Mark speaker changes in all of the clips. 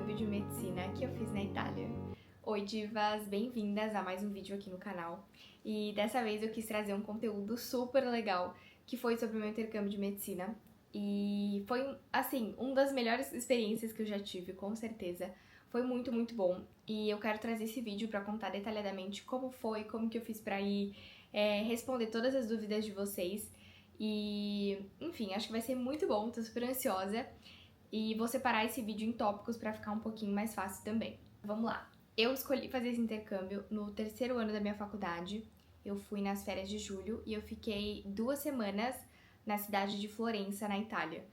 Speaker 1: intercâmbio de medicina que eu fiz na Itália. Oi divas, bem-vindas a mais um vídeo aqui no canal. E dessa vez eu quis trazer um conteúdo super legal que foi sobre o meu intercâmbio de medicina. E foi, assim, uma das melhores experiências que eu já tive, com certeza. Foi muito, muito bom. E eu quero trazer esse vídeo pra contar detalhadamente como foi, como que eu fiz pra ir, responder todas as dúvidas de vocês. E, enfim, acho que vai ser muito bom, tô super ansiosa. E vou separar esse vídeo em tópicos pra ficar um pouquinho mais fácil também. Vamos lá. Eu escolhi fazer esse intercâmbio no terceiro ano da minha faculdade. Eu fui nas férias de julho e eu fiquei 2 semanas na cidade de Florença, na Itália.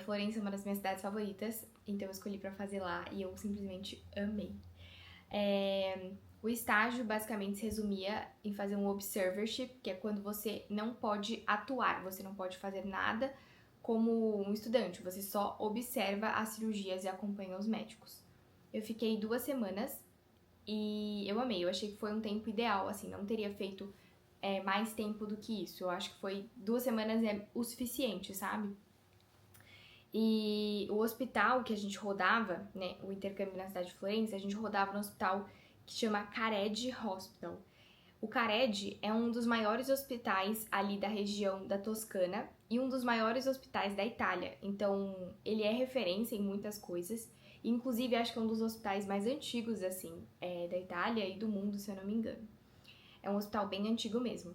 Speaker 1: Florença é uma das minhas cidades favoritas, então eu escolhi pra fazer lá e eu simplesmente amei. O estágio basicamente se resumia em fazer um observership, que é quando você não pode atuar, você não pode fazer nada como um estudante, você só observa as cirurgias e acompanha os médicos. Eu fiquei 2 semanas e eu amei, eu achei que foi um tempo ideal, assim, não teria feito mais tempo do que isso. Eu acho que foi 2 semanas é o suficiente, sabe? E o hospital que a gente rodava, né, o intercâmbio na cidade de Florença, a gente rodava no hospital que chama Cared Hospital. O Cared é um dos maiores hospitais ali da região da Toscana e um dos maiores hospitais da Itália. Então, ele é referência em muitas coisas. Inclusive, acho que é um dos hospitais mais antigos, assim, da Itália e do mundo, se eu não me engano. É um hospital bem antigo mesmo.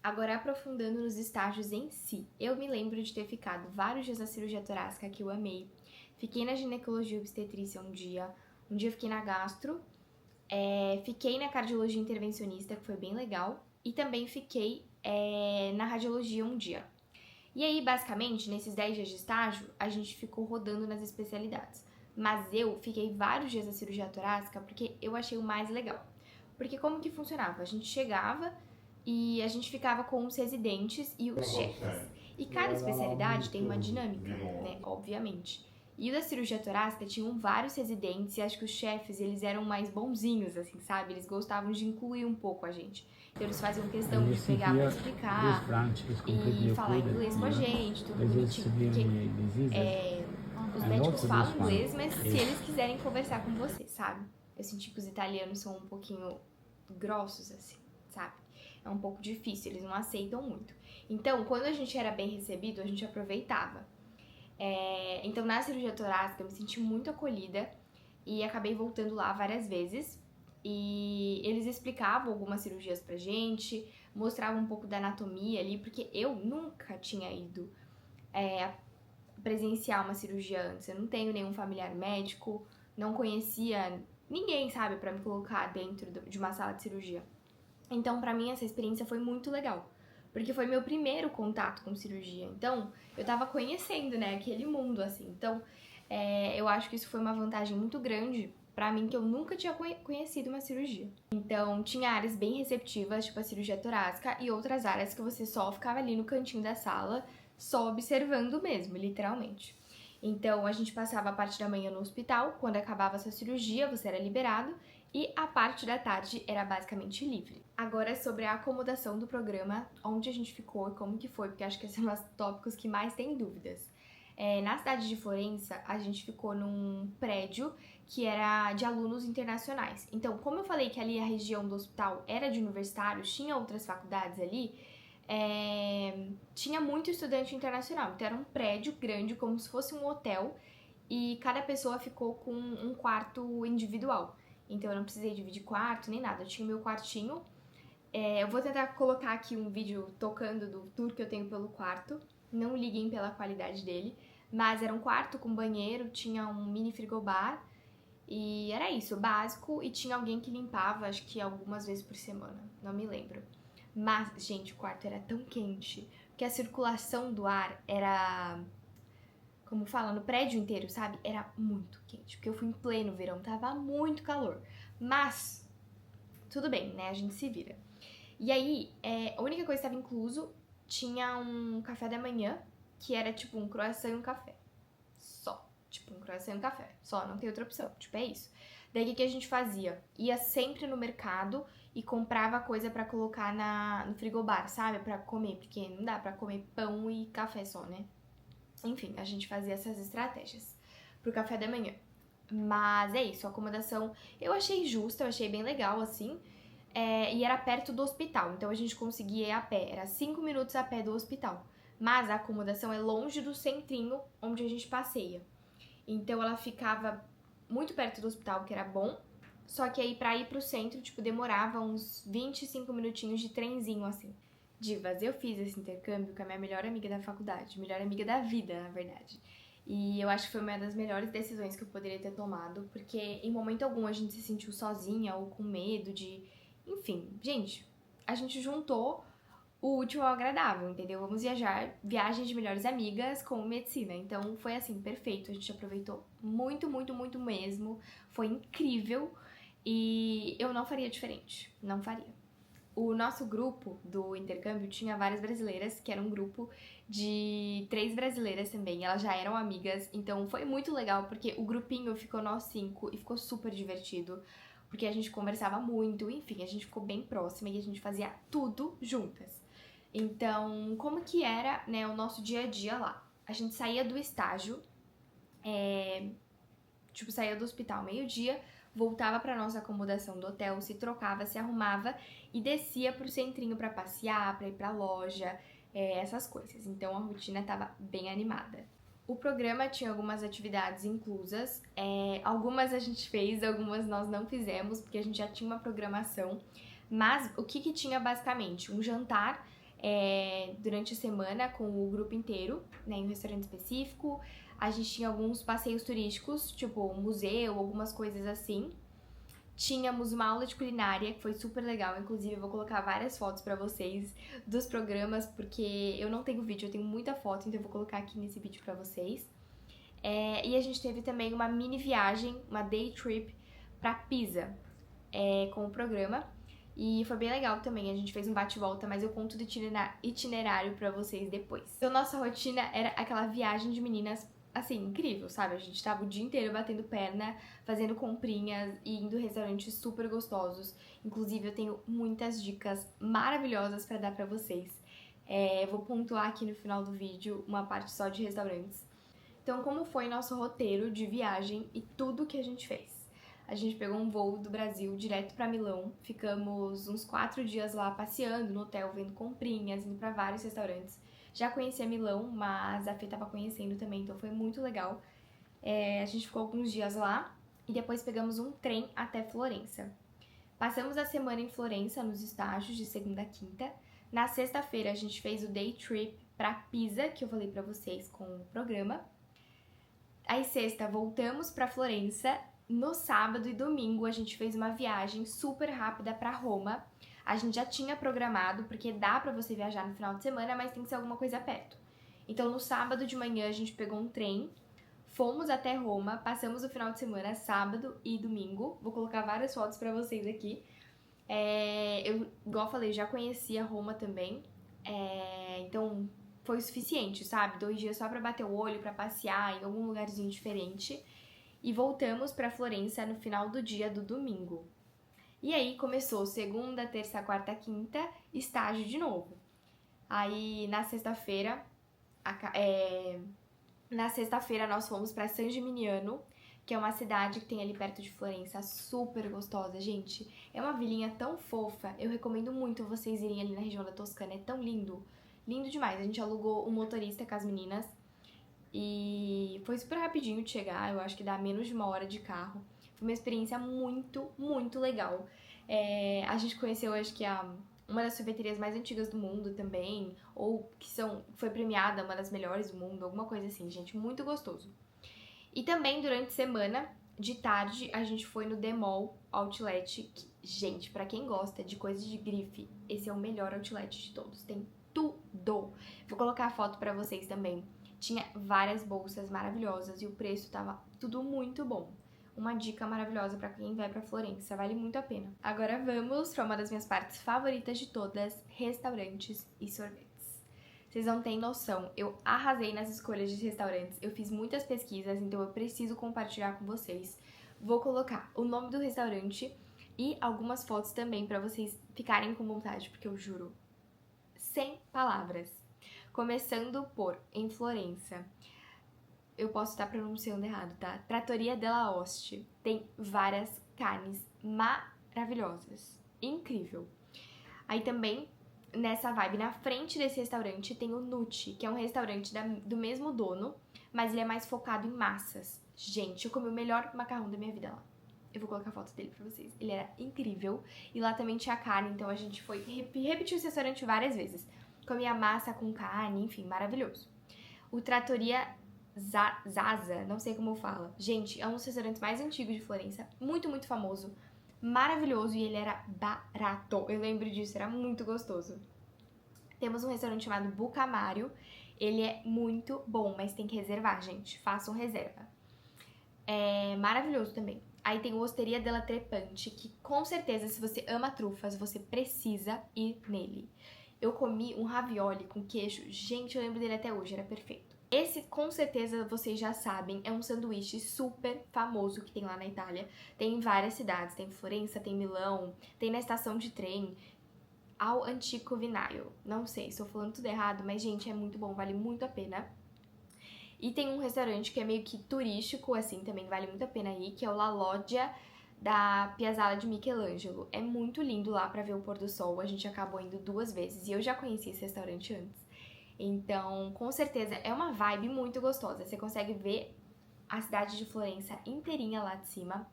Speaker 1: Agora, aprofundando nos estágios em si, eu me lembro de ter ficado vários dias na cirurgia torácica, que eu amei. Fiquei na ginecologia e obstetrícia um dia fiquei na gastro, fiquei na cardiologia intervencionista, que foi bem legal, e também fiquei na radiologia um dia. E aí, basicamente, nesses 10 dias de estágio, a gente ficou rodando nas especialidades. Mas eu fiquei vários dias na cirurgia torácica porque eu achei o mais legal. Porque como que funcionava? A gente chegava e a gente ficava com os residentes e os chefes. E cada especialidade tem uma dinâmica, né? Obviamente. E o da cirurgia torácica tinham vários residentes e acho que os chefes, eles eram mais bonzinhos, assim, sabe? Eles gostavam de incluir um pouco a gente. Então eles faziam questão de pegar pra explicar e falar inglês com a gente, tudo bonitinho. Porque os médicos falam inglês, mas se eles quiserem conversar com você, sabe? Eu senti que os italianos são um pouquinho grossos, assim, sabe? É um pouco difícil, eles não aceitam muito. Então, quando a gente era bem recebido, a gente aproveitava. Então, na cirurgia torácica, eu me senti muito acolhida e acabei voltando lá várias vezes. E eles explicavam algumas cirurgias pra gente, mostravam um pouco da anatomia ali, porque eu nunca tinha ido presenciar uma cirurgia antes. Eu não tenho nenhum familiar médico, não conhecia ninguém, sabe, pra me colocar dentro de uma sala de cirurgia. Então, pra mim, essa experiência foi muito legal, porque foi meu primeiro contato com cirurgia. Então, eu tava conhecendo, né, aquele mundo, assim. Então, eu acho que isso foi uma vantagem muito grande pra mim, que eu nunca tinha conhecido uma cirurgia. Então, tinha áreas bem receptivas, tipo a cirurgia torácica, e outras áreas que você só ficava ali no cantinho da sala, só observando mesmo, literalmente. Então, a gente passava a parte da manhã no hospital, quando acabava a sua cirurgia, você era liberado, e a parte da tarde era basicamente livre. Agora, sobre a acomodação do programa, onde a gente ficou e como que foi, porque acho que esses são os tópicos que mais têm dúvidas. Na cidade de Florença, a gente ficou num prédio que era de alunos internacionais. Então, como eu falei que ali a região do hospital era de universitários, tinha outras faculdades ali, tinha muito estudante internacional. Então, era um prédio grande, como se fosse um hotel, e cada pessoa ficou com um quarto individual. Então, eu não precisei dividir quarto nem nada. Eu tinha o meu quartinho. Eu vou tentar colocar aqui um vídeo tocando do tour que eu tenho pelo quarto. Não liguem pela qualidade dele. Mas era um quarto com banheiro, tinha um mini frigobar. E era isso, básico. E tinha alguém que limpava, acho que algumas vezes por semana. Não me lembro. Mas, gente, o quarto era tão quente. Porque a circulação do ar era... Como fala, no prédio inteiro, sabe? Era muito quente, porque eu fui em pleno verão, tava muito calor. Mas, tudo bem, né? A gente se vira. E aí, a única coisa que estava incluso, tinha um café da manhã, que era tipo um croissant e um café. Só. Tipo, um croissant e um café. Só, não tem outra opção. Tipo, é isso. Daí, o que a gente fazia? Ia sempre no mercado e comprava coisa pra colocar no frigobar, sabe? Pra comer, porque não dá pra comer pão e café só, né? Enfim, a gente fazia essas estratégias pro café da manhã. Mas é isso, a acomodação eu achei justa, eu achei bem legal, assim. E era perto do hospital, então a gente conseguia ir a pé, era 5 minutos a pé do hospital. Mas a acomodação é longe do centrinho onde a gente passeia. Então ela ficava muito perto do hospital, que era bom. Só que aí pra ir pro centro, tipo, demorava uns 25 minutinhos de trenzinho, assim. Divas, eu fiz esse intercâmbio com a minha melhor amiga da faculdade, melhor amiga da vida, na verdade. E eu acho que foi uma das melhores decisões que eu poderia ter tomado, porque em momento algum a gente se sentiu sozinha ou com medo de. Enfim, gente, a gente juntou o útil ao agradável, entendeu? Vamos viajar, viagem de melhores amigas com medicina. Então foi assim, perfeito. A gente aproveitou muito, muito, muito mesmo. Foi incrível e eu não faria diferente. Não faria. O nosso grupo do intercâmbio tinha várias brasileiras, que era um grupo de 3 brasileiras também. Elas já eram amigas, então foi muito legal porque o grupinho ficou nós 5 e ficou super divertido. Porque a gente conversava muito, enfim, a gente ficou bem próxima e a gente fazia tudo juntas. Então, como que era, né, o nosso dia a dia lá? A gente saía do estágio, saía do hospital meio-dia, voltava pra nossa acomodação do hotel, se trocava, se arrumava e descia pro centrinho pra passear, pra ir pra loja, essas coisas. Então, a rotina tava bem animada. O programa tinha algumas atividades inclusas, algumas a gente fez, algumas nós não fizemos, porque a gente já tinha uma programação. Mas o que tinha basicamente? Um jantar durante a semana com o grupo inteiro, né, em um restaurante específico. A gente tinha alguns passeios turísticos, tipo museu, algumas coisas assim. Tínhamos uma aula de culinária, que foi super legal. Inclusive, eu vou colocar várias fotos pra vocês dos programas, porque eu não tenho vídeo, eu tenho muita foto, então eu vou colocar aqui nesse vídeo pra vocês. E a gente teve também uma mini viagem, uma day trip pra Pisa, com o programa. E foi bem legal também, a gente fez um bate-volta, mas eu conto do itinerário pra vocês depois. Então, nossa rotina era aquela viagem de meninas, assim, incrível, sabe? A gente tava o dia inteiro batendo perna, fazendo comprinhas e indo em restaurantes super gostosos. Inclusive, eu tenho muitas dicas maravilhosas pra dar pra vocês. Vou pontuar aqui no final do vídeo uma parte só de restaurantes. Então, como foi nosso roteiro de viagem e tudo que a gente fez? A gente pegou um voo do Brasil direto pra Milão, ficamos uns 4 dias lá passeando no hotel, vendo comprinhas, indo pra vários restaurantes. Já conhecia Milão, mas a Fê tava conhecendo também, então foi muito legal. A gente ficou alguns dias lá e depois pegamos um trem até Florença. Passamos a semana em Florença, nos estágios, de segunda a quinta. Na sexta-feira a gente fez o day trip pra Pisa, que eu falei pra vocês com o programa. Aí sexta voltamos pra Florença. No sábado e domingo a gente fez uma viagem super rápida pra Roma. A gente já tinha programado, porque dá pra você viajar no final de semana, mas tem que ser alguma coisa perto. Então no sábado de manhã a gente pegou um trem, fomos até Roma, passamos o final de semana, sábado e domingo. Vou colocar várias fotos pra vocês aqui. Igual eu falei, já conhecia Roma também. Então foi o suficiente, sabe? 2 dias só pra bater o olho, pra passear em algum lugarzinho diferente. E voltamos pra Florença no final do dia do domingo. E aí começou segunda, terça, quarta, quinta, estágio de novo. Aí na sexta-feira, nós fomos pra San Gimignano, que é uma cidade que tem ali perto de Florença, super gostosa, gente. É uma vilinha tão fofa, eu recomendo muito vocês irem ali na região da Toscana, é tão lindo. Lindo demais. A gente alugou um motorista com as meninas e foi super rapidinho de chegar, eu acho que dá menos de 1 hora de carro. Foi uma experiência muito, muito legal. A gente conheceu, acho que uma das sorveterias mais antigas do mundo também, ou foi premiada uma das melhores do mundo, alguma coisa assim, gente, muito gostoso. E também durante a semana, de tarde, a gente foi no The Mall Outlet, que, gente, pra quem gosta de coisas de grife, esse é o melhor outlet de todos, tem tudo. Vou colocar a foto pra vocês também. Tinha várias bolsas maravilhosas e o preço tava tudo muito bom. Uma dica maravilhosa pra quem vai pra Florença, vale muito a pena. Agora vamos pra uma das minhas partes favoritas de todas, restaurantes e sorvetes. Vocês não têm noção, eu arrasei nas escolhas de restaurantes, eu fiz muitas pesquisas, então eu preciso compartilhar com vocês. Vou colocar o nome do restaurante e algumas fotos também pra vocês ficarem com vontade, porque eu juro, sem palavras. Começando por, em Florença, eu posso estar pronunciando errado, tá? Trattoria della Oste. Tem várias carnes maravilhosas. Incrível. Aí também, nessa vibe, na frente desse restaurante, tem o Nucci, que é um restaurante do mesmo dono, mas ele é mais focado em massas. Gente, eu comi o melhor macarrão da minha vida lá. Eu vou colocar a foto dele pra vocês. Ele era incrível. E lá também tinha carne, então a gente foi repetiu esse restaurante várias vezes. Comia massa com carne, enfim, maravilhoso. O Trattoria Zaza, não sei como fala. Gente, é um dos restaurantes mais antigos de Florença. Muito, muito famoso. Maravilhoso e ele era barato. Eu lembro disso, era muito gostoso. Temos um restaurante chamado Bucamario. Ele é muito bom, mas tem que reservar, gente. Façam reserva. É maravilhoso também. Aí tem o Osteria della Trepante, que com certeza, se você ama trufas, você precisa ir nele. Eu comi um ravioli com queijo. Gente, eu lembro dele até hoje, era perfeito. Esse, com certeza, vocês já sabem, é um sanduíche super famoso que tem lá na Itália. Tem em várias cidades, tem em Florença, tem em Milão, tem na estação de trem, ao Antico Vinaio. Não sei, estou falando tudo errado, mas, gente, é muito bom, vale muito a pena. E tem um restaurante que é meio que turístico, assim, também vale muito a pena ir, que é o La Loggia da Piazzale de Michelangelo. É muito lindo lá pra ver o pôr do sol, a gente acabou indo 2 vezes e eu já conheci esse restaurante antes. Então, com certeza, é uma vibe muito gostosa. Você consegue ver a cidade de Florença inteirinha lá de cima.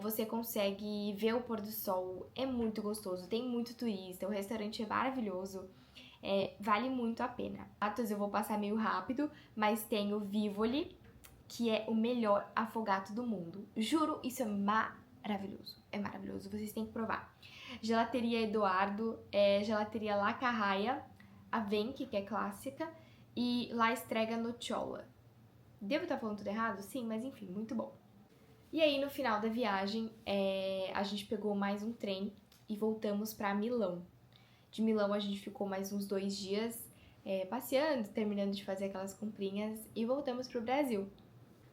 Speaker 1: Você consegue ver o pôr do sol, é muito gostoso, tem muito turista, o restaurante é maravilhoso. Vale muito a pena. Atos eu vou passar meio rápido, mas tem o Vivoli, que é o melhor afogato do mundo. Juro, isso é maravilhoso. É maravilhoso, vocês têm que provar. Gelateria Eduardo, Gelateria La Carraia, a Venchi, que é clássica, e La Strega Nocciola. Devo estar falando tudo errado? Sim, mas enfim, muito bom. E aí, no final da viagem, a gente pegou mais um trem e voltamos para Milão. De Milão, a gente ficou mais uns 2 dias passeando, terminando de fazer aquelas comprinhas e voltamos pro Brasil.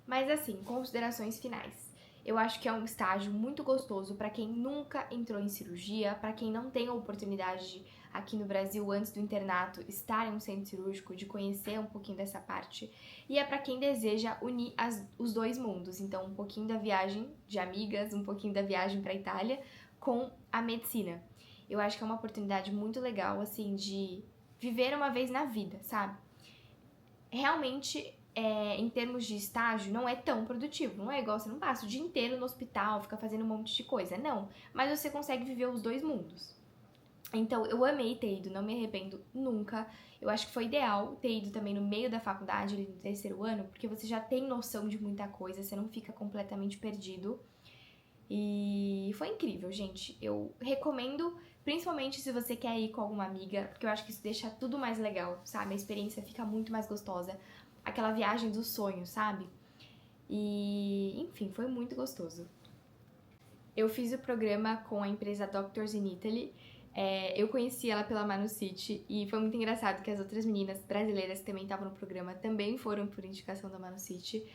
Speaker 1: Mas assim, considerações finais. Eu acho que é um estágio muito gostoso para quem nunca entrou em cirurgia, para quem não tem a oportunidade de, aqui no Brasil, antes do internato, estar em um centro cirúrgico, de conhecer um pouquinho dessa parte. E é para quem deseja unir os dois mundos. Então, um pouquinho da viagem de amigas, um pouquinho da viagem para a Itália com a medicina. Eu acho que é uma oportunidade muito legal, assim, de viver uma vez na vida, sabe? Realmente, em termos de estágio, não é tão produtivo. Não é igual, você não passa o dia inteiro no hospital, fica fazendo um monte de coisa. Não, mas você consegue viver os dois mundos. Então, eu amei ter ido, não me arrependo nunca. Eu acho que foi ideal ter ido também no meio da faculdade, ali no 3º ano, porque você já tem noção de muita coisa, você não fica completamente perdido. E foi incrível, gente. Eu recomendo, principalmente se você quer ir com alguma amiga, porque eu acho que isso deixa tudo mais legal, sabe? A experiência fica muito mais gostosa. Aquela viagem dos sonhos, sabe? E, enfim, foi muito gostoso. Eu fiz o programa com a empresa Doctors in Italy. Eu conheci ela pela Manu City e foi muito engraçado que as outras meninas brasileiras que também estavam no programa também foram por indicação da Manu City.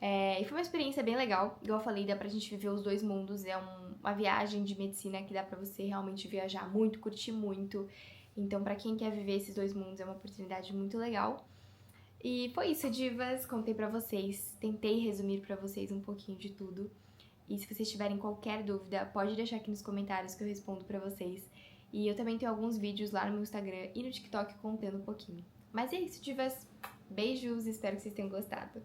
Speaker 1: E foi uma experiência bem legal, igual eu falei, dá pra gente viver os dois mundos, é uma viagem de medicina que dá pra você realmente viajar muito, curtir muito, então pra quem quer viver esses dois mundos é uma oportunidade muito legal. E foi isso, divas, contei pra vocês, tentei resumir pra vocês um pouquinho de tudo, e se vocês tiverem qualquer dúvida, pode deixar aqui nos comentários que eu respondo pra vocês, e eu também tenho alguns vídeos lá no meu Instagram e no TikTok contando um pouquinho. Mas é isso, divas, beijos, espero que vocês tenham gostado.